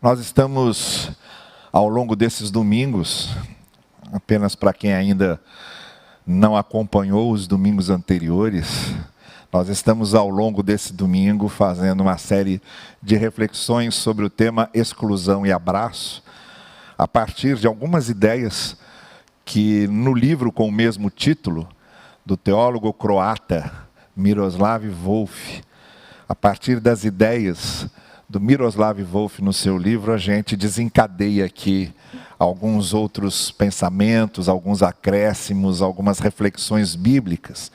Nós estamos, ao longo desses domingos, apenas para quem ainda não acompanhou os domingos anteriores, nós estamos ao longo desse domingo fazendo uma série de reflexões sobre o tema exclusão e abraço, a partir de algumas ideias que no livro com o mesmo título, do teólogo croata Miroslav Volf, a partir das ideias do Miroslav Volf no seu livro, a gente desencadeia aqui alguns outros pensamentos, alguns acréscimos, algumas reflexões bíblicas.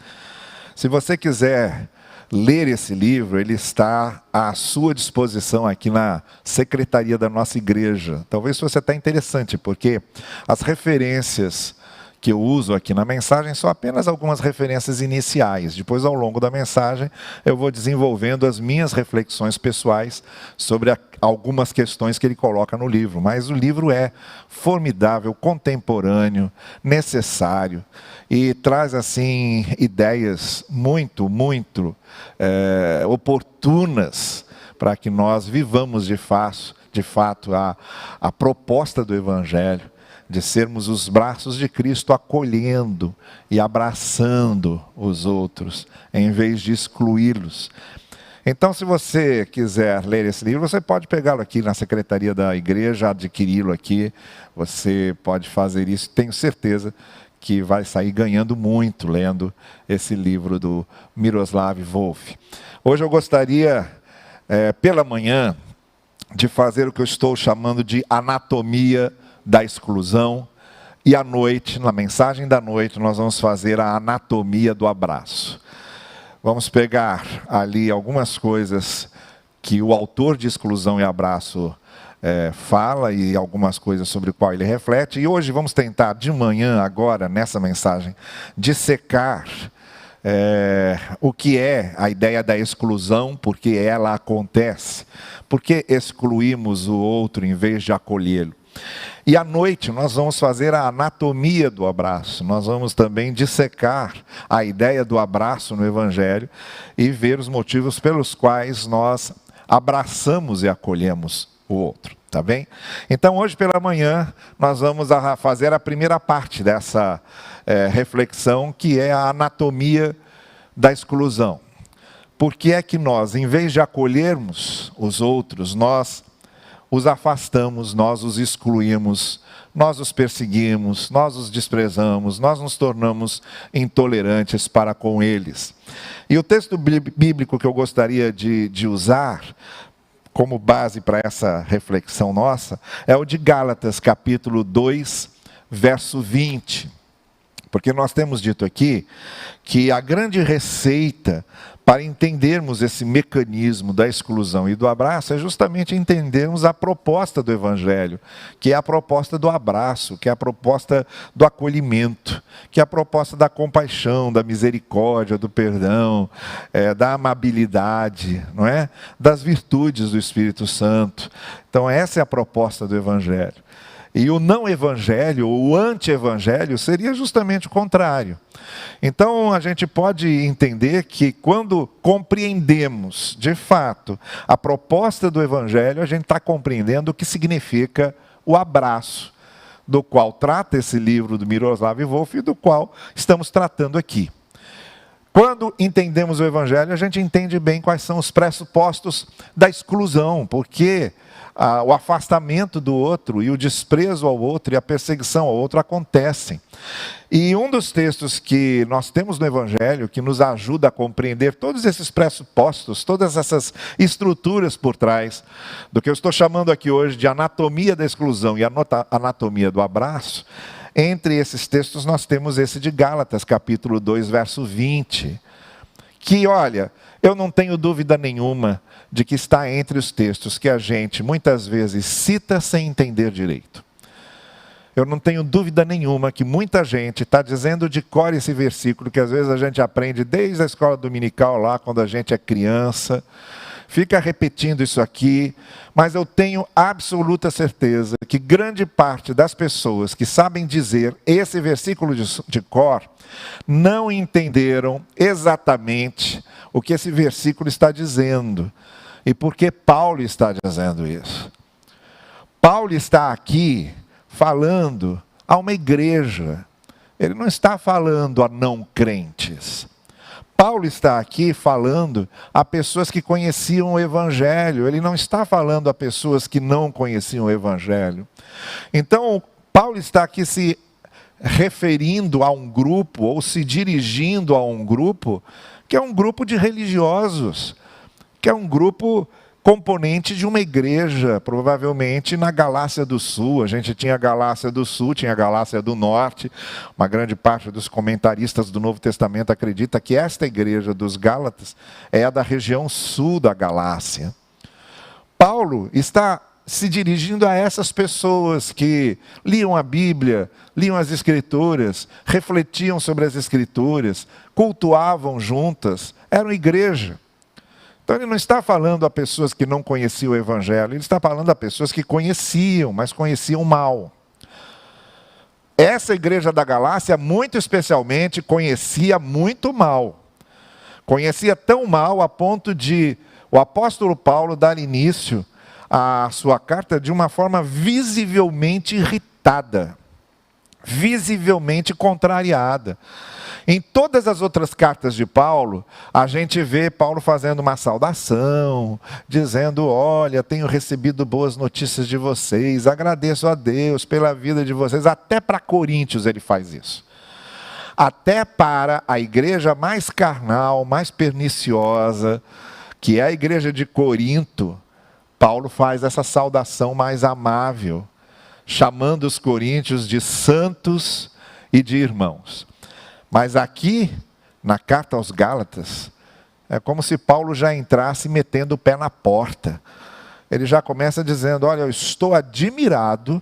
Se você quiser ler esse livro, ele está à sua disposição aqui na secretaria da nossa igreja. Talvez fosse até interessante, porque as referências que eu uso aqui na mensagem são apenas algumas referências iniciais. Depois, ao longo da mensagem, eu vou desenvolvendo as minhas reflexões pessoais sobre algumas questões que ele coloca no livro. Mas o livro é formidável, contemporâneo, necessário e traz, assim, ideias muito oportunas para que nós vivamos de fato a proposta do Evangelho, de sermos os braços de Cristo acolhendo e abraçando os outros, em vez de excluí-los. Então, se você quiser ler esse livro, você pode pegá-lo aqui na secretaria da igreja, adquiri-lo aqui, você pode fazer isso, tenho certeza que vai sair ganhando muito lendo esse livro do Miroslav Volf. Hoje eu gostaria, pela manhã, de fazer o que eu estou chamando de anatomia da exclusão, e à noite, na mensagem da noite, nós vamos fazer a anatomia do abraço. Vamos pegar ali algumas coisas que o autor de Exclusão e Abraço fala e algumas coisas sobre o qual ele reflete. E hoje vamos tentar de manhã, agora, nessa mensagem, dissecar o que é a ideia da exclusão, porque ela acontece. Por que excluímos o outro em vez de acolhê-lo? E à noite nós vamos fazer a anatomia do abraço. Nós vamos também dissecar a ideia do abraço no Evangelho e ver os motivos pelos quais nós abraçamos e acolhemos o outro, tá bem? Então hoje pela manhã nós vamos fazer a primeira parte dessa reflexão, que é a anatomia da exclusão. Por que é que nós, em vez de acolhermos os outros, nós os afastamos, nós os excluímos, nós os perseguimos, nós os desprezamos, nós nos tornamos intolerantes para com eles? E o texto bíblico que eu gostaria de usar como base para essa reflexão nossa é o de Gálatas, capítulo 2, verso 20. Porque nós temos dito aqui que a grande receita para entendermos esse mecanismo da exclusão e do abraço é justamente entendermos a proposta do Evangelho, que é a proposta do abraço, que é a proposta do acolhimento, que é a proposta da compaixão, da misericórdia, do perdão, da amabilidade, não é? Das virtudes do Espírito Santo. Então essa é a proposta do Evangelho. E o não-evangelho, o anti-evangelho, seria justamente o contrário. Então, a gente pode entender que quando compreendemos, de fato, a proposta do evangelho, a gente está compreendendo o que significa o abraço, do qual trata esse livro do Miroslav Volf e do qual estamos tratando aqui. Quando entendemos o evangelho, a gente entende bem quais são os pressupostos da exclusão, porque o afastamento do outro e o desprezo ao outro e a perseguição ao outro acontecem. E um dos textos que nós temos no Evangelho que nos ajuda a compreender todos esses pressupostos, todas essas estruturas por trás do que eu estou chamando aqui hoje de anatomia da exclusão e anatomia do abraço, entre esses textos nós temos esse de Gálatas, capítulo 2, verso 20, que, olha, eu não tenho dúvida nenhuma de que está entre os textos que a gente muitas vezes cita sem entender direito. Eu não tenho dúvida nenhuma que muita gente está dizendo de cor esse versículo, que às vezes a gente aprende desde a escola dominical lá, quando a gente é criança, fica repetindo isso aqui, mas eu tenho absoluta certeza que grande parte das pessoas que sabem dizer esse versículo de cor, não entenderam exatamente o que esse versículo está dizendo. E por que Paulo está dizendo isso? Paulo está aqui falando a uma igreja. Ele não está falando a não crentes. Paulo está aqui falando a pessoas que conheciam o Evangelho. Ele não está falando a pessoas que não conheciam o Evangelho. Então, Paulo está aqui se referindo a um grupo, ou se dirigindo a um grupo, que é um grupo de religiosos, que é um grupo componente de uma igreja, provavelmente na Galácia do Sul. A gente tinha a Galácia do Sul, tinha a Galácia do Norte. Uma grande parte dos comentaristas do Novo Testamento acredita que esta igreja dos Gálatas é a da região sul da Galácia. Paulo está se dirigindo a essas pessoas que liam a Bíblia, liam as Escrituras, refletiam sobre as Escrituras, cultuavam juntas, eram igreja. Então ele não está falando a pessoas que não conheciam o Evangelho, ele está falando a pessoas que conheciam, mas conheciam mal. Essa igreja da Galácia, muito especialmente, conhecia muito mal. Conhecia tão mal a ponto de o apóstolo Paulo dar início à sua carta de uma forma visivelmente irritada, visivelmente contrariada. Em todas as outras cartas de Paulo, a gente vê Paulo fazendo uma saudação, dizendo: olha, tenho recebido boas notícias de vocês, agradeço a Deus pela vida de vocês. Até para Coríntios ele faz isso. Até para a igreja mais carnal, mais perniciosa, que é a igreja de Corinto, Paulo faz essa saudação mais amável, chamando os coríntios de santos e de irmãos. Mas aqui, na carta aos Gálatas, é como se Paulo já entrasse metendo o pé na porta. Ele já começa dizendo: olha, eu estou admirado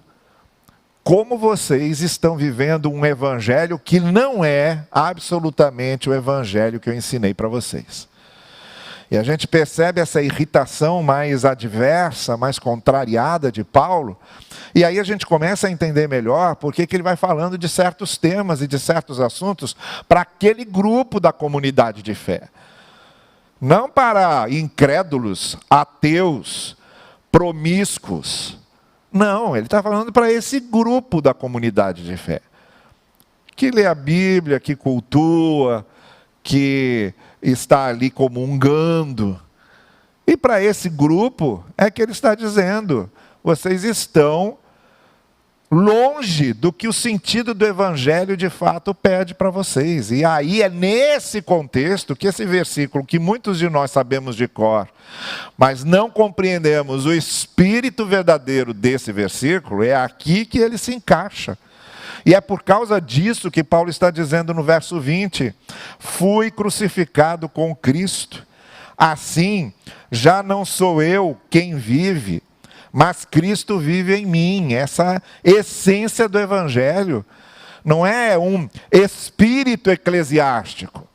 como vocês estão vivendo um evangelho que não é absolutamente o evangelho que eu ensinei para vocês. E a gente percebe essa irritação mais adversa, mais contrariada de Paulo, e aí a gente começa a entender melhor por que ele vai falando de certos temas e de certos assuntos para aquele grupo da comunidade de fé. Não para incrédulos, ateus, promíscuos. Não, ele está falando para esse grupo da comunidade de fé, que lê a Bíblia, que cultua, que está ali comungando. E para esse grupo é que ele está dizendo: vocês estão longe do que o sentido do Evangelho de fato pede para vocês. E aí é nesse contexto que esse versículo, que muitos de nós sabemos de cor, mas não compreendemos o espírito verdadeiro desse versículo, é aqui que ele se encaixa. E é por causa disso que Paulo está dizendo no verso 20: fui crucificado com Cristo, assim já não sou eu quem vive, mas Cristo vive em mim. Essa essência do Evangelho não é um espírito eclesiástico,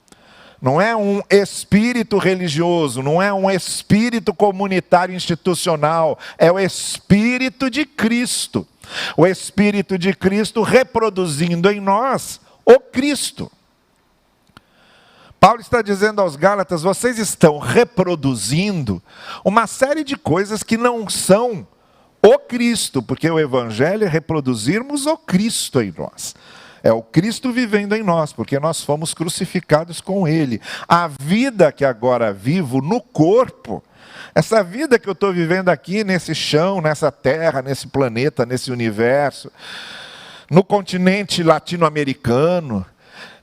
não é um espírito religioso, não é um espírito comunitário institucional, é o Espírito de Cristo. O Espírito de Cristo reproduzindo em nós o Cristo. Paulo está dizendo aos Gálatas: vocês estão reproduzindo uma série de coisas que não são o Cristo, porque o Evangelho é reproduzirmos o Cristo em nós. É o Cristo vivendo em nós, porque nós fomos crucificados com Ele. A vida que agora vivo no corpo, essa vida que eu estou vivendo aqui nesse chão, nessa terra, nesse planeta, nesse universo, no continente latino-americano,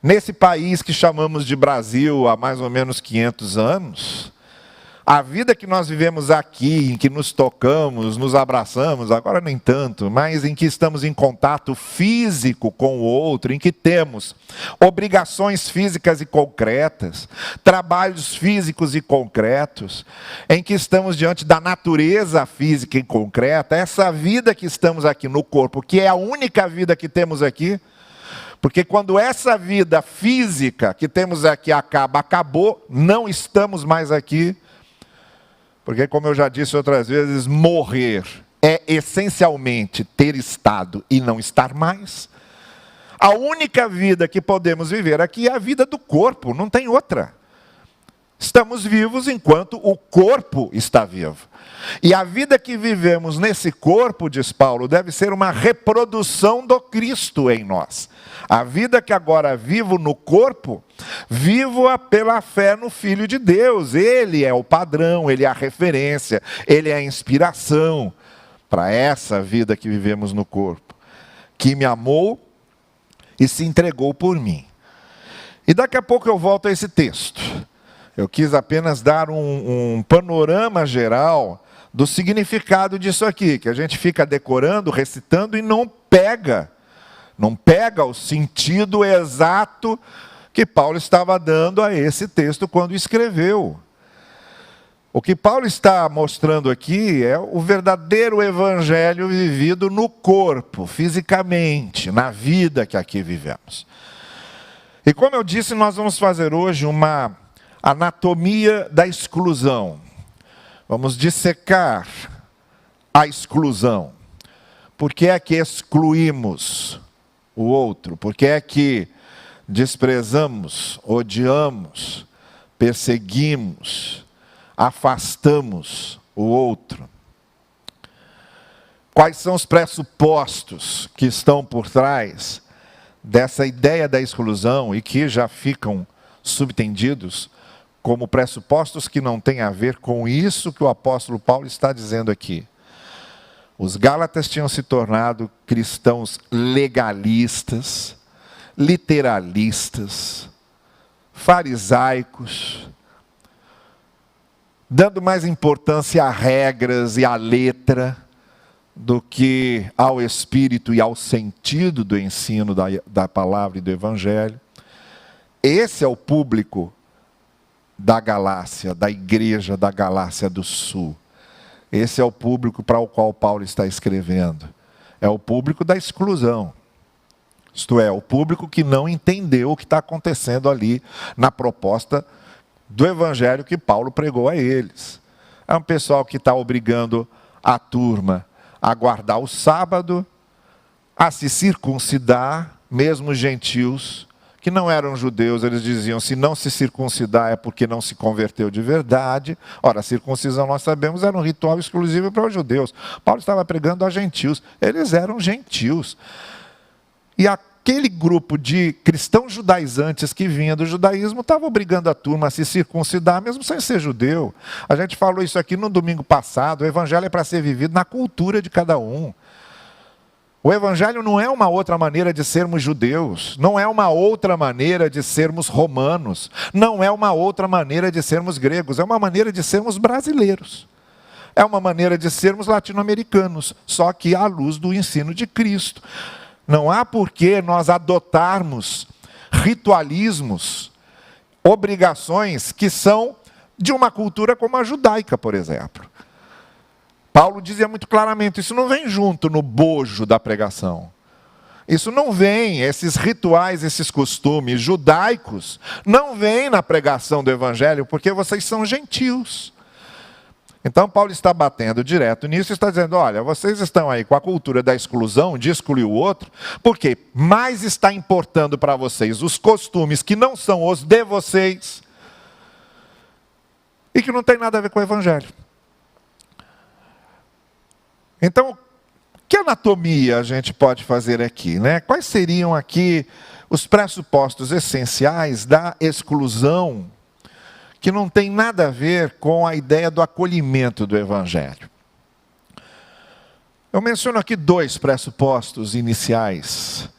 nesse país que chamamos de Brasil há mais ou menos 500 anos, a vida que nós vivemos aqui, em que nos tocamos, nos abraçamos, agora nem tanto, mas em que estamos em contato físico com o outro, em que temos obrigações físicas e concretas, trabalhos físicos e concretos, em que estamos diante da natureza física e concreta, essa vida que estamos aqui no corpo, que é a única vida que temos aqui, porque quando essa vida física que temos aqui acabou, não estamos mais aqui. Porque, como eu já disse outras vezes, morrer é essencialmente ter estado e não estar mais. A única vida que podemos viver aqui é a vida do corpo, não tem outra. Estamos vivos enquanto o corpo está vivo. E a vida que vivemos nesse corpo, diz Paulo, deve ser uma reprodução do Cristo em nós. A vida que agora vivo no corpo, vivo-a pela fé no Filho de Deus. Ele é o padrão, ele é a referência, ele é a inspiração para essa vida que vivemos no corpo, que me amou e se entregou por mim. E daqui a pouco eu volto a esse texto. Eu quis apenas dar um panorama geral do significado disso aqui, que a gente fica decorando, recitando e não pega o sentido exato que Paulo estava dando a esse texto quando escreveu. O que Paulo está mostrando aqui é o verdadeiro evangelho vivido no corpo, fisicamente, na vida que aqui vivemos. E como eu disse, nós vamos fazer hoje uma anatomia da exclusão. Vamos dissecar a exclusão. Por que é que excluímos o outro? Por que é que desprezamos, odiamos, perseguimos, afastamos o outro? Quais são os pressupostos que estão por trás dessa ideia da exclusão e que já ficam subtendidos como pressupostos que não têm a ver com isso que o apóstolo Paulo está dizendo aqui? Os Gálatas tinham se tornado cristãos legalistas, literalistas, farisaicos, dando mais importância a regras e à letra do que ao espírito e ao sentido do ensino da palavra e do evangelho. Esse é o público da Galácia, da igreja da Galácia do Sul. Esse é o público para o qual Paulo está escrevendo. É o público da exclusão. Isto é, o público que não entendeu o que está acontecendo ali na proposta do evangelho que Paulo pregou a eles. É um pessoal que está obrigando a turma a guardar o sábado, a se circuncidar, mesmo gentios, que não eram judeus. Eles diziam, se não se circuncidar é porque não se converteu de verdade. Ora, a circuncisão, nós sabemos, era um ritual exclusivo para os judeus. Paulo estava pregando a gentios, eles eram gentios. E aquele grupo de cristãos judaizantes que vinha do judaísmo estava obrigando a turma a se circuncidar, mesmo sem ser judeu. A gente falou isso aqui no domingo passado, o evangelho é para ser vivido na cultura de cada um. O evangelho não é uma outra maneira de sermos judeus, não é uma outra maneira de sermos romanos, não é uma outra maneira de sermos gregos, é uma maneira de sermos brasileiros. É uma maneira de sermos latino-americanos, só que à luz do ensino de Cristo. Não há por que nós adotarmos ritualismos, obrigações que são de uma cultura como a judaica, por exemplo. Paulo dizia muito claramente, isso não vem junto no bojo da pregação. Isso não vem, esses rituais, esses costumes judaicos, não vêm na pregação do evangelho, porque vocês são gentios. Então Paulo está batendo direto nisso e está dizendo, olha, vocês estão aí com a cultura da exclusão, de excluir o outro, porque mais está importando para vocês os costumes que não são os de vocês e que não tem nada a ver com o evangelho. Então, que anatomia a gente pode fazer aqui, né? Quais seriam aqui os pressupostos essenciais da exclusão que não tem nada a ver com a ideia do acolhimento do evangelho? Eu menciono aqui dois pressupostos iniciais,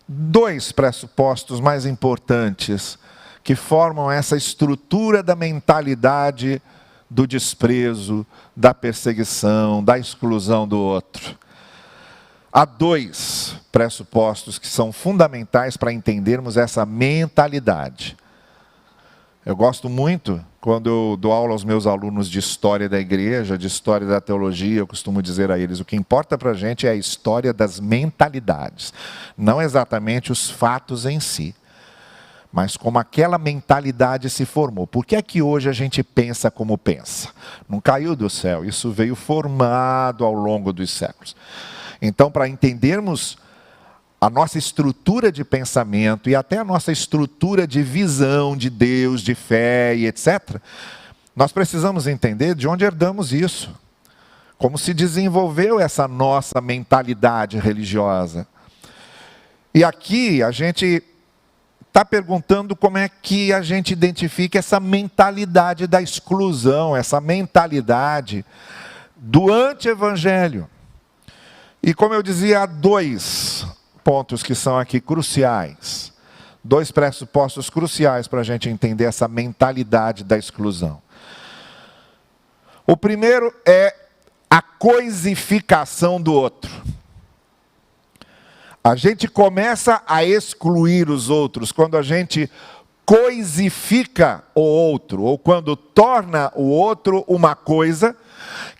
dois pressupostos mais importantes que formam essa estrutura da mentalidade do desprezo, da perseguição, da exclusão do outro. Há dois pressupostos que são fundamentais para entendermos essa mentalidade. Eu gosto muito, quando eu dou aula aos meus alunos de história da igreja, de história da teologia, eu costumo dizer a eles, o que importa para a gente é a história das mentalidades, não exatamente os fatos em si, mas como aquela mentalidade se formou. Por que é que hoje a gente pensa como pensa? Não caiu do céu, isso veio formado ao longo dos séculos. Então, para entendermos a nossa estrutura de pensamento e até a nossa estrutura de visão de Deus, de fé e etc., nós precisamos entender de onde herdamos isso. Como se desenvolveu essa nossa mentalidade religiosa. E aqui a gente está perguntando como é que a gente identifica essa mentalidade da exclusão, essa mentalidade do anti-evangelho. E como eu dizia, há 2 pontos que são aqui cruciais. 2 pressupostos cruciais para a gente entender essa mentalidade da exclusão. O primeiro é a coisificação do outro. A gente começa a excluir os outros quando a gente coisifica o outro, ou quando torna o outro uma coisa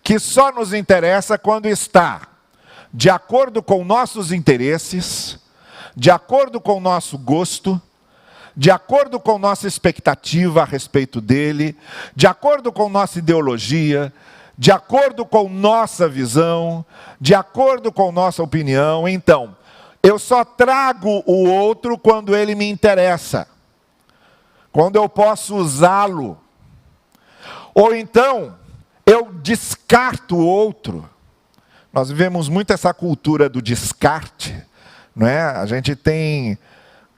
que só nos interessa quando está de acordo com nossos interesses, de acordo com o nosso gosto, de acordo com nossa expectativa a respeito dele, de acordo com nossa ideologia, de acordo com nossa visão, de acordo com nossa opinião. Então, eu só trago o outro quando ele me interessa, quando eu posso usá-lo. Ou então, eu descarto o outro. Nós vivemos muito essa cultura do descarte, não é? A gente tem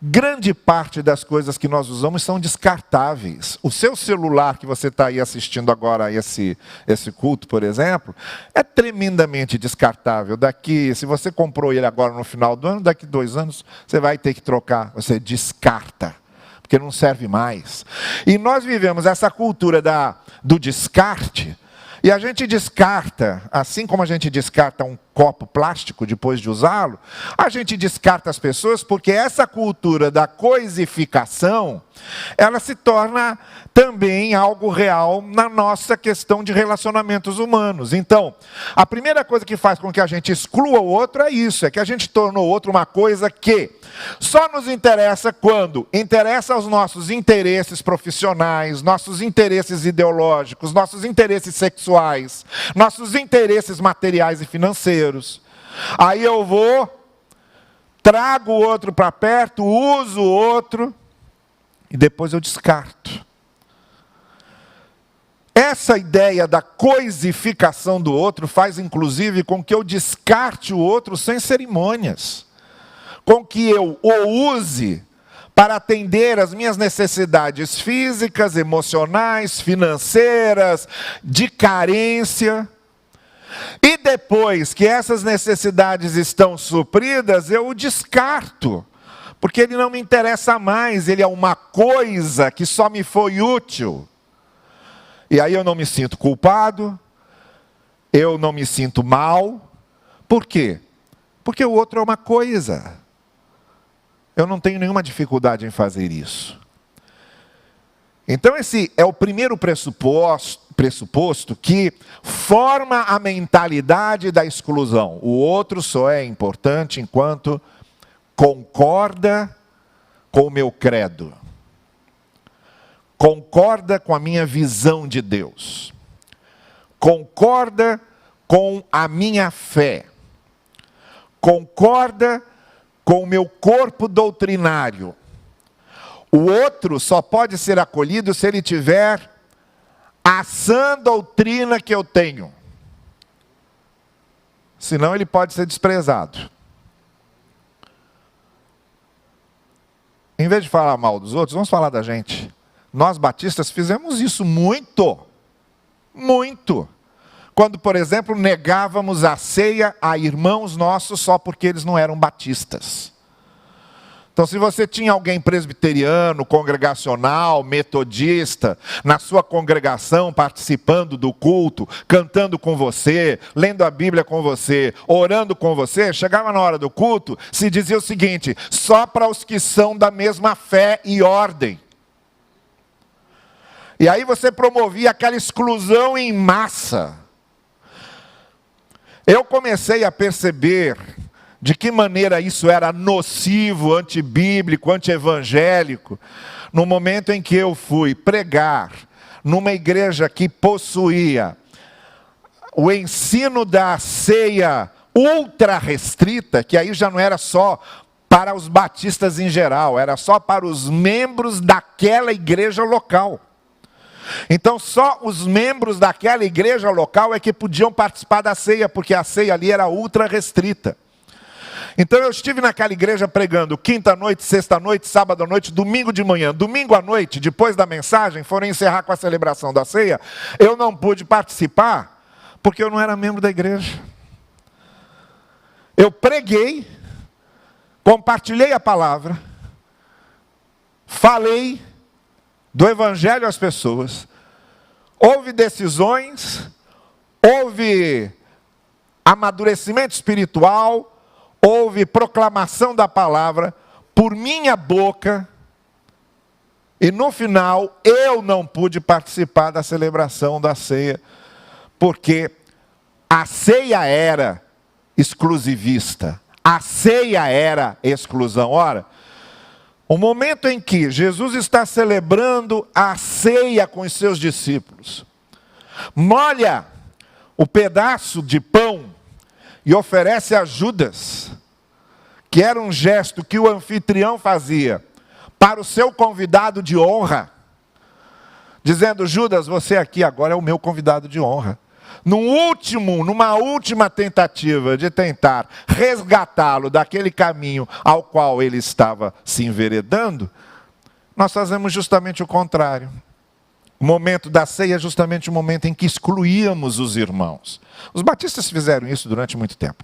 grande parte das coisas que nós usamos são descartáveis. O seu celular que você está aí assistindo agora, esse culto, por exemplo, é tremendamente descartável. Daqui, se você comprou ele agora no final do ano, daqui 2 anos, você vai ter que trocar. Você descarta, porque não serve mais. E nós vivemos essa cultura do descarte. E a gente descarta, assim como a gente descarta um copo plástico depois de usá-lo, a gente descarta as pessoas porque essa cultura da coisificação, ela se torna também algo real na nossa questão de relacionamentos humanos. Então, a primeira coisa que faz com que a gente exclua o outro é isso, é que a gente tornou o outro uma coisa que só nos interessa quando interessa aos nossos interesses profissionais, nossos interesses ideológicos, nossos interesses sexuais, nossos interesses materiais e financeiros. Aí eu vou, trago o outro para perto, uso o outro e depois eu descarto. Essa ideia da coisificação do outro faz inclusive com que eu descarte o outro sem cerimônias. Com que eu o use para atender as minhas necessidades físicas, emocionais, financeiras, de carência. E depois que essas necessidades estão supridas, eu o descarto. Porque ele não me interessa mais, ele é uma coisa que só me foi útil. E aí eu não me sinto culpado, eu não me sinto mal. Por quê? Porque o outro é uma coisa. Eu não tenho nenhuma dificuldade em fazer isso. Então esse é o primeiro pressuposto que forma a mentalidade da exclusão. O outro só é importante enquanto concorda com o meu credo. Concorda com a minha visão de Deus. Concorda com a minha fé. Concorda com o meu corpo doutrinário. O outro só pode ser acolhido se ele tiver a sã doutrina que eu tenho. Senão ele pode ser desprezado. Em vez de falar mal dos outros, vamos falar da gente. Nós batistas fizemos isso muito. Muito. Quando, por exemplo, negávamos a ceia a irmãos nossos só porque eles não eram batistas. Então, se você tinha alguém presbiteriano, congregacional, metodista, na sua congregação, participando do culto, cantando com você, lendo a Bíblia com você, orando com você, chegava na hora do culto, se dizia o seguinte: só para os que são da mesma fé e ordem. E aí você promovia aquela exclusão em massa. Eu comecei a perceber de que maneira isso era nocivo, antibíblico, antievangélico, no momento em que eu fui pregar numa igreja que possuía o ensino da ceia ultra restrita, que aí já não era só para os batistas em geral, era só para os membros daquela igreja local. Então só os membros daquela igreja local é que podiam participar da ceia, porque a ceia ali era ultra restrita. Então eu estive naquela igreja pregando quinta noite, sexta noite, sábado à noite, domingo de manhã. Domingo à noite, depois da mensagem, foram encerrar com a celebração da ceia. Eu não pude participar, porque eu não era membro da igreja. Eu preguei, compartilhei a palavra, falei do evangelho às pessoas. Houve decisões, houve amadurecimento espiritual, houve proclamação da palavra por minha boca, e no final eu não pude participar da celebração da ceia, porque a ceia era exclusivista, a ceia era exclusão. Ora, o momento em que Jesus está celebrando a ceia com os seus discípulos, molha o pedaço de pão e oferece a Judas, que era um gesto que o anfitrião fazia para o seu convidado de honra, dizendo: Judas, você aqui agora é o meu convidado de honra. Numa última tentativa de tentar resgatá-lo daquele caminho ao qual ele estava se enveredando, nós fazemos justamente o contrário. O momento da ceia é justamente o momento em que excluíamos os irmãos. Os batistas fizeram isso durante muito tempo.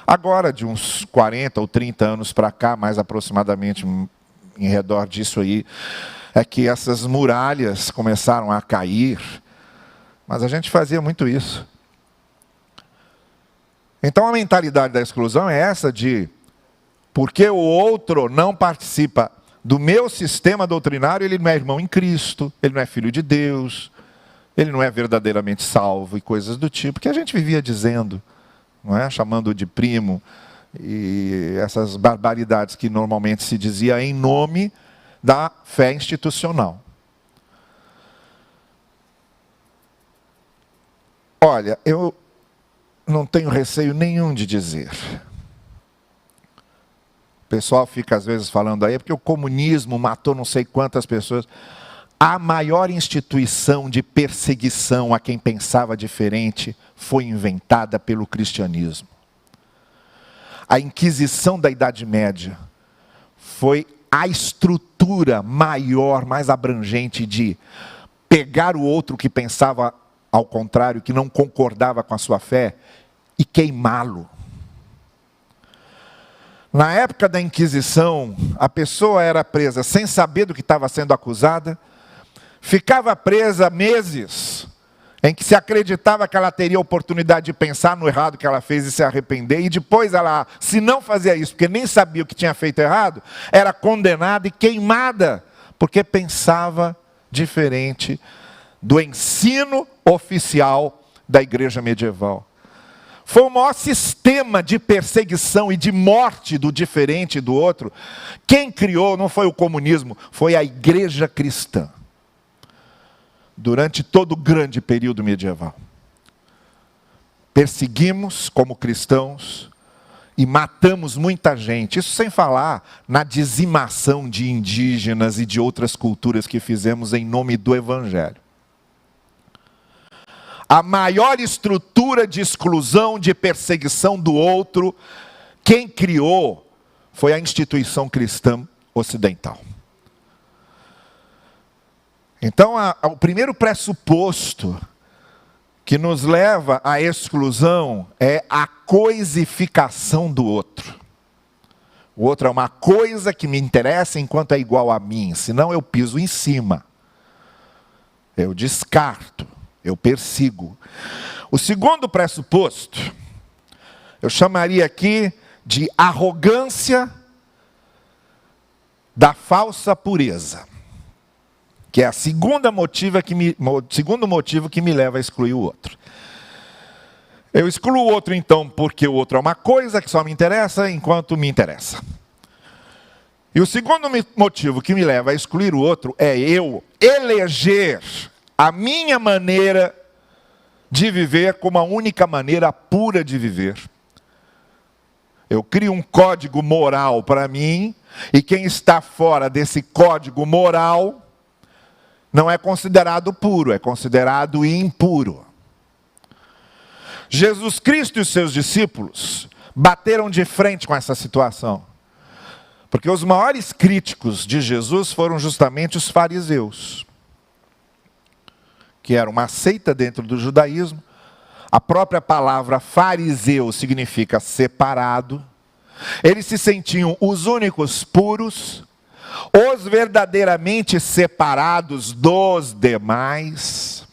Agora, de uns 40 ou 30 anos para cá, mais aproximadamente em redor disso aí, é que essas muralhas começaram a cair. Mas a gente fazia muito isso. Então a mentalidade da exclusão é essa de, porque o outro não participa do meu sistema doutrinário, ele não é irmão em Cristo, ele não é filho de Deus, ele não é verdadeiramente salvo e coisas do tipo, que a gente vivia dizendo, não é? Chamando de primo, e essas barbaridades que normalmente se dizia em nome da fé institucional. Olha, eu não tenho receio nenhum de dizer. O pessoal fica às vezes falando aí, porque o comunismo matou não sei quantas pessoas. A maior instituição de perseguição a quem pensava diferente foi inventada pelo cristianismo. A Inquisição da Idade Média foi a estrutura maior, mais abrangente de pegar o outro que pensava ao contrário, que não concordava com a sua fé, e queimá-lo. Na época da Inquisição, a pessoa era presa sem saber do que estava sendo acusada, ficava presa meses, em que se acreditava que ela teria oportunidade de pensar no errado que ela fez e se arrepender, e depois ela, se não fazia isso, porque nem sabia o que tinha feito errado, era condenada e queimada, porque pensava diferente do ensino oficial da igreja medieval. Foi o maior sistema de perseguição e de morte do diferente do outro. Quem criou não foi o comunismo, foi a igreja cristã. Durante todo o grande período medieval. Perseguimos como cristãos e matamos muita gente. Isso sem falar na dizimação de indígenas e de outras culturas que fizemos em nome do evangelho. A maior estrutura de exclusão, de perseguição do outro, quem criou foi a instituição cristã ocidental. Então, o primeiro pressuposto que nos leva à exclusão é a coisificação do outro. O outro é uma coisa que me interessa enquanto é igual a mim, senão eu piso em cima. Eu descarto. Eu persigo. O segundo pressuposto, eu chamaria aqui de arrogância da falsa pureza, que é o segundo motivo que me leva a excluir o outro. Eu excluo o outro então porque o outro é uma coisa que só me interessa enquanto me interessa. E o segundo motivo que me leva a excluir o outro é eu eleger a minha maneira de viver como a única maneira pura de viver. Eu crio um código moral para mim, e quem está fora desse código moral não é considerado puro, é considerado impuro. Jesus Cristo e os seus discípulos bateram de frente com essa situação. Porque os maiores críticos de Jesus foram justamente os fariseus, que era uma seita dentro do judaísmo. A própria palavra fariseu significa separado. Eles se sentiam os únicos puros, os verdadeiramente separados dos demais.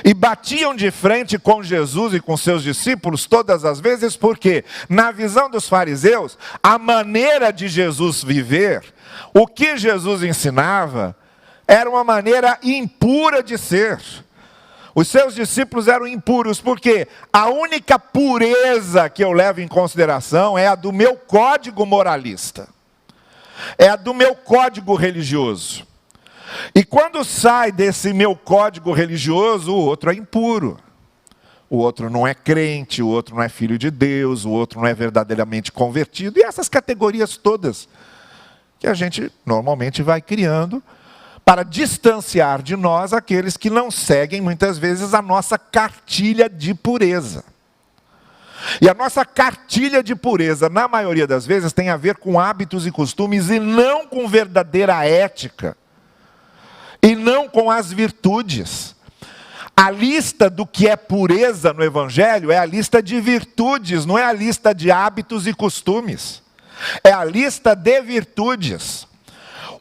E batiam de frente com Jesus e com seus discípulos todas as vezes, porque na visão dos fariseus, a maneira de Jesus viver, o que Jesus ensinava, era uma maneira impura de ser. Os seus discípulos eram impuros, porque a única pureza que eu levo em consideração é a do meu código moralista, é a do meu código religioso. E quando sai desse meu código religioso, o outro é impuro. O outro não é crente, o outro não é filho de Deus, o outro não é verdadeiramente convertido. E essas categorias todas que a gente normalmente vai criando para distanciar de nós aqueles que não seguem muitas vezes a nossa cartilha de pureza. E a nossa cartilha de pureza, na maioria das vezes, tem a ver com hábitos e costumes e não com verdadeira ética. E não com as virtudes. A lista do que é pureza no Evangelho é a lista de virtudes, não é a lista de hábitos e costumes. É a lista de virtudes.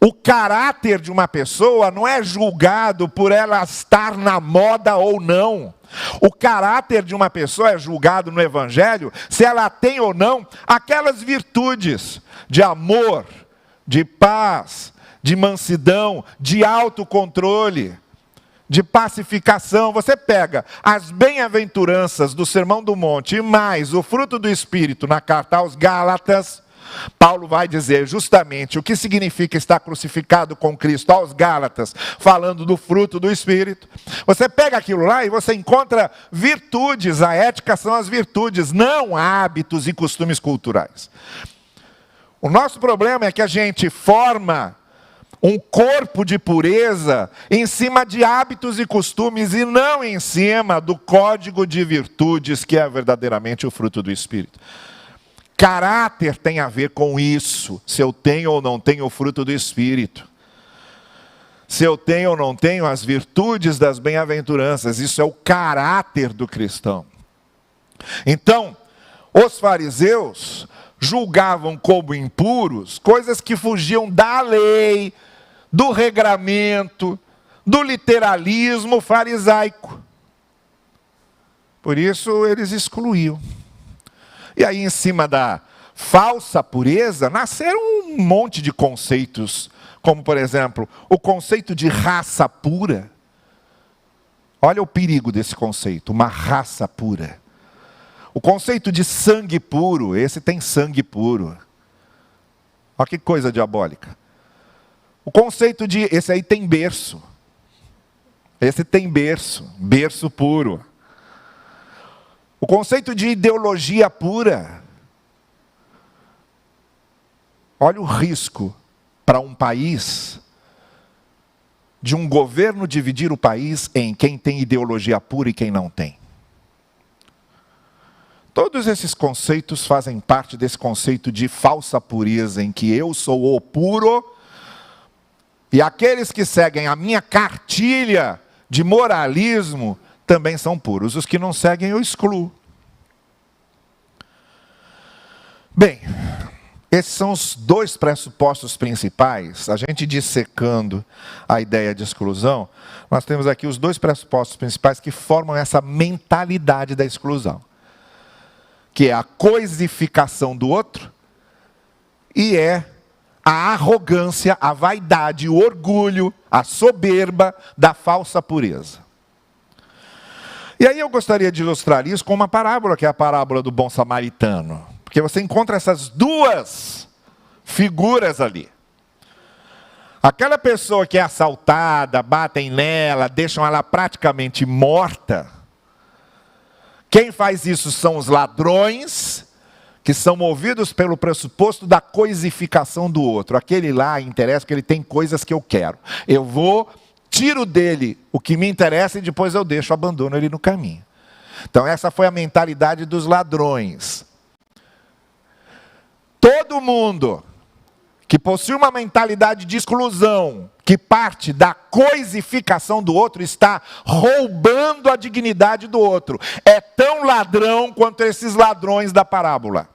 O caráter de uma pessoa não é julgado por ela estar na moda ou não. O caráter de uma pessoa é julgado no Evangelho se ela tem ou não aquelas virtudes de amor, de paz, de mansidão, de autocontrole, de pacificação. Você pega as bem-aventuranças do Sermão do Monte e mais o fruto do Espírito na carta aos Gálatas, Paulo vai dizer justamente o que significa estar crucificado com Cristo aos Gálatas, falando do fruto do Espírito. Você pega aquilo lá e você encontra virtudes. A ética são as virtudes, não hábitos e costumes culturais. O nosso problema é que a gente forma um corpo de pureza em cima de hábitos e costumes e não em cima do código de virtudes que é verdadeiramente o fruto do Espírito. Caráter tem a ver com isso, se eu tenho ou não tenho o fruto do Espírito. Se eu tenho ou não tenho as virtudes das bem-aventuranças, isso é o caráter do cristão. Então, os fariseus julgavam como impuros coisas que fugiam da lei, do regramento, do literalismo farisaico. Por isso eles excluíam. E aí, em cima da falsa pureza, nasceram um monte de conceitos, como, por exemplo, o conceito de raça pura. Olha o perigo desse conceito, uma raça pura. O conceito de sangue puro, esse tem sangue puro. Olha que coisa diabólica. O conceito de, esse aí tem berço. Esse tem berço, berço puro. O conceito de ideologia pura. Olha o risco para um país, de um governo dividir o país em quem tem ideologia pura e quem não tem. Todos esses conceitos fazem parte desse conceito de falsa pureza, em que eu sou o puro, e aqueles que seguem a minha cartilha de moralismo também são puros. Os que não seguem eu excluo. Bem, esses são os dois pressupostos principais. A gente dissecando a ideia de exclusão, nós temos aqui os dois pressupostos principais que formam essa mentalidade da exclusão, que é a coisificação do outro e é a arrogância, a vaidade, o orgulho, a soberba da falsa pureza. E aí eu gostaria de ilustrar isso com uma parábola, que é a parábola do bom samaritano. Porque você encontra essas duas figuras ali. Aquela pessoa que é assaltada, batem nela, deixam ela praticamente morta. Quem faz isso são os ladrões que são movidos pelo pressuposto da coisificação do outro. Aquele lá interessa que ele tem coisas que eu quero. Eu vou, tiro dele o que me interessa e depois eu deixo, abandono ele no caminho. Então essa foi a mentalidade dos ladrões. Todo mundo que possui uma mentalidade de exclusão, que parte da coisificação do outro, está roubando a dignidade do outro. É tão ladrão quanto esses ladrões da parábola.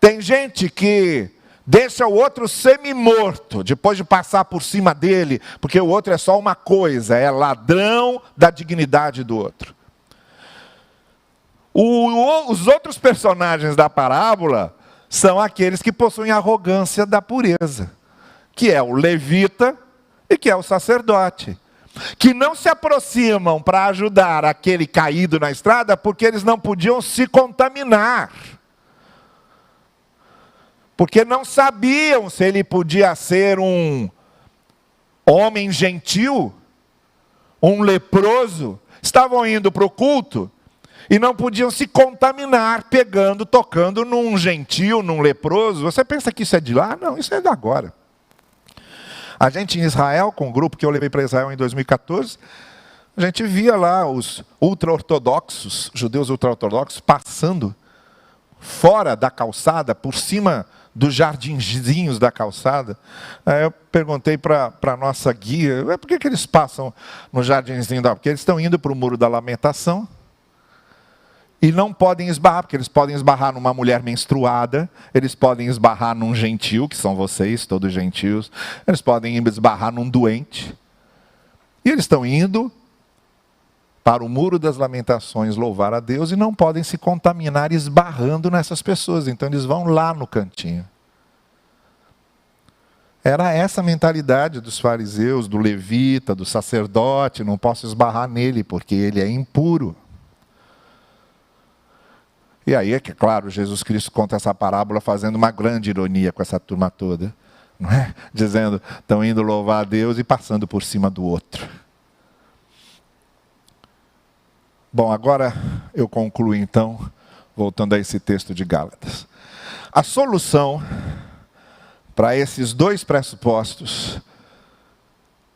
Tem gente que deixa o outro semi-morto, depois de passar por cima dele, porque o outro é só uma coisa, é ladrão da dignidade do outro. Os outros personagens da parábola são aqueles que possuem a arrogância da pureza, que é o levita e que é o sacerdote, que não se aproximam para ajudar aquele caído na estrada porque eles não podiam se contaminar, porque não sabiam se ele podia ser um homem gentil, um leproso. Estavam indo para o culto e não podiam se contaminar pegando, tocando num gentil, num leproso. Você pensa que isso é de lá? Não, isso é de agora. A gente em Israel, com o grupo que eu levei para Israel em 2014, a gente via lá os ultra-ortodoxos, judeus ultra-ortodoxos, passando fora da calçada, por cima dos jardinzinhos da calçada. Aí eu perguntei para a nossa guia, por que eles passam no jardinzinho da... Porque eles estão indo para o Muro da Lamentação, e não podem esbarrar, porque eles podem esbarrar numa mulher menstruada, eles podem esbarrar num gentil, que são vocês, todos gentios, eles podem esbarrar num doente. E eles estão indo para o Muro das Lamentações louvar a Deus e não podem se contaminar esbarrando nessas pessoas. Então eles vão lá no cantinho. Era essa a mentalidade dos fariseus, do levita, do sacerdote. Não posso esbarrar nele porque ele é impuro. E aí é que, claro, Jesus Cristo conta essa parábola fazendo uma grande ironia com essa turma toda, não é? Dizendo, estão indo louvar a Deus e passando por cima do outro. Bom, agora eu concluo então, voltando a esse texto de Gálatas. A solução para esses dois pressupostos,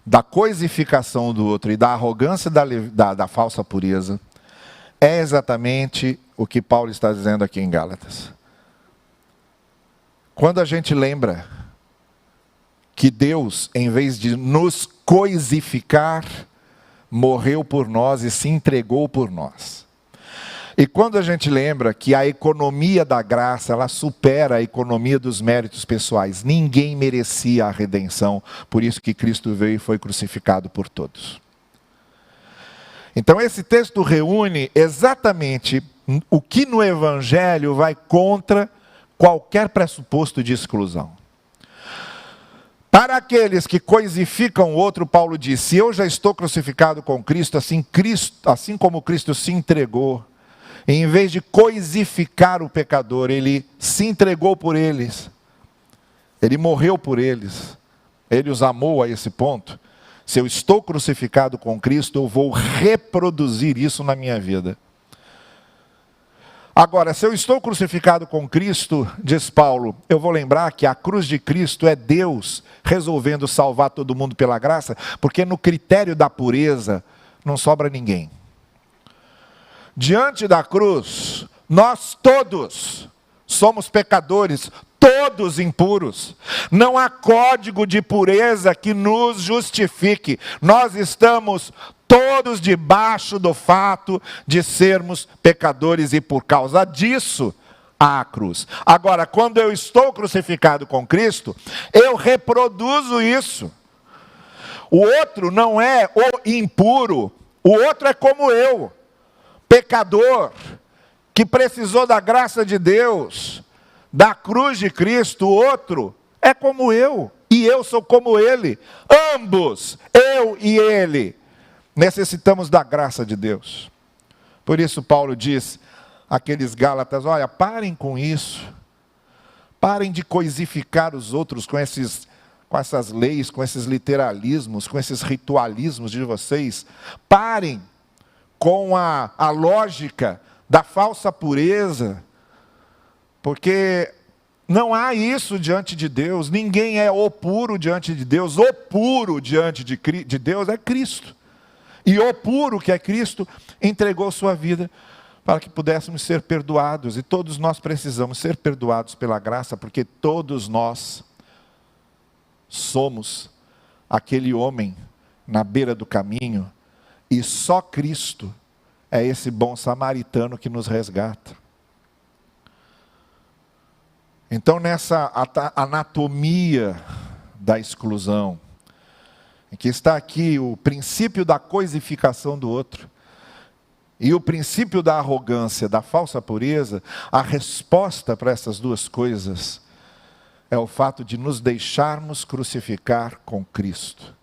da coisificação do outro e da arrogância da falsa pureza, é exatamente o que Paulo está dizendo aqui em Gálatas. Quando a gente lembra que Deus, em vez de nos coisificar, morreu por nós e se entregou por nós. E quando a gente lembra que a economia da graça, ela supera a economia dos méritos pessoais. Ninguém merecia a redenção, por isso que Cristo veio e foi crucificado por todos. Então esse texto reúne exatamente o que no Evangelho vai contra qualquer pressuposto de exclusão. Para aqueles que coisificam o outro, Paulo diz, se eu já estou crucificado com Cristo, assim como Cristo se entregou, em vez de coisificar o pecador, ele se entregou por eles, ele morreu por eles, ele os amou a esse ponto. Se eu estou crucificado com Cristo, eu vou reproduzir isso na minha vida. Agora, se eu estou crucificado com Cristo, diz Paulo, eu vou lembrar que a cruz de Cristo é Deus resolvendo salvar todo mundo pela graça, porque no critério da pureza não sobra ninguém. Diante da cruz, nós todos somos pecadores, todos impuros. Não há código de pureza que nos justifique. Nós estamos todos debaixo do fato de sermos pecadores e por causa disso há a cruz. Agora, quando eu estou crucificado com Cristo, eu reproduzo isso. O outro não é o impuro, o outro é como eu, pecador, que precisou da graça de Deus, da cruz de Cristo. O outro é como eu, e eu sou como ele. Ambos, eu e ele, necessitamos da graça de Deus. Por isso Paulo diz àqueles Gálatas, olha, parem com isso. Parem de coisificar os outros com essas leis, com esses literalismos, com esses ritualismos de vocês. Parem com a lógica da falsa pureza, Porque não há isso diante de Deus, ninguém é o puro diante de Deus, o puro diante de Deus é Cristo. E o puro, que é Cristo, entregou sua vida para que pudéssemos ser perdoados. E todos nós precisamos ser perdoados pela graça, porque todos nós somos aquele homem na beira do caminho, e só Cristo é esse bom samaritano que nos resgata. Então, nessa anatomia da exclusão, em que está aqui o princípio da coisificação do outro, e o princípio da arrogância, da falsa pureza, a resposta para essas duas coisas é o fato de nos deixarmos crucificar com Cristo.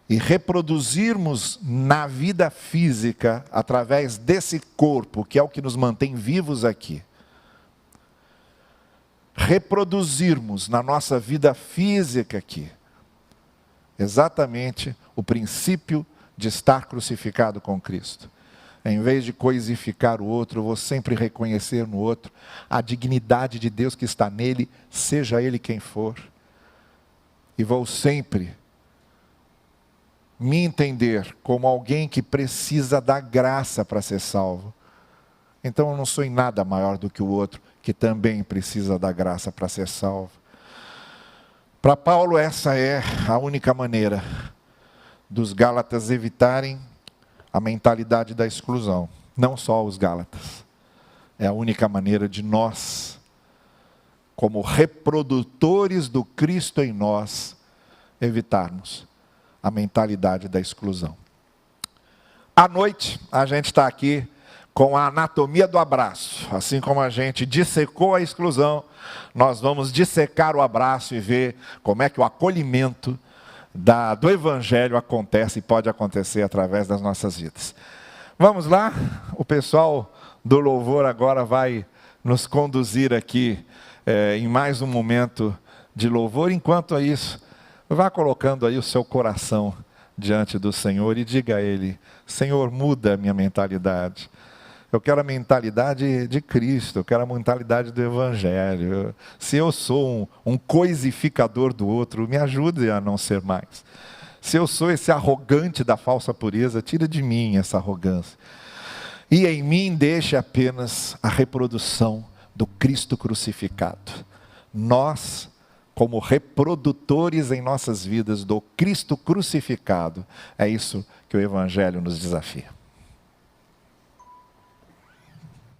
E reproduzirmos na vida física, através desse corpo, que é o que nos mantém vivos aqui, reproduzirmos na nossa vida física aqui, exatamente o princípio de estar crucificado com Cristo. Em vez de coisificar o outro, eu vou sempre reconhecer no outro a dignidade de Deus que está nele, seja ele quem for. E vou sempre me entender como alguém que precisa da graça para ser salvo. Então eu não sou em nada maior do que o outro, que também precisa da graça para ser salvo. Para Paulo, essa é a única maneira dos Gálatas evitarem a mentalidade da exclusão. Não só os Gálatas. É a única maneira de nós, como reprodutores do Cristo em nós, evitarmos a mentalidade da exclusão. À noite, a gente está aqui com a anatomia do abraço. Assim como a gente dissecou a exclusão, nós vamos dissecar o abraço e ver como é que o acolhimento do Evangelho acontece e pode acontecer através das nossas vidas. Vamos lá? O pessoal do louvor agora vai nos conduzir aqui em mais um momento de louvor. Enquanto é isso, vá colocando aí o seu coração diante do Senhor e diga a Ele: Senhor, muda a minha mentalidade. Eu quero a mentalidade de Cristo, eu quero a mentalidade do Evangelho. Se eu sou um coisificador do outro, me ajude a não ser mais. Se eu sou esse arrogante da falsa pureza, tira de mim essa arrogância. E em mim deixe apenas a reprodução do Cristo crucificado. Nós, como reprodutores em nossas vidas do Cristo crucificado, é isso que o Evangelho nos desafia.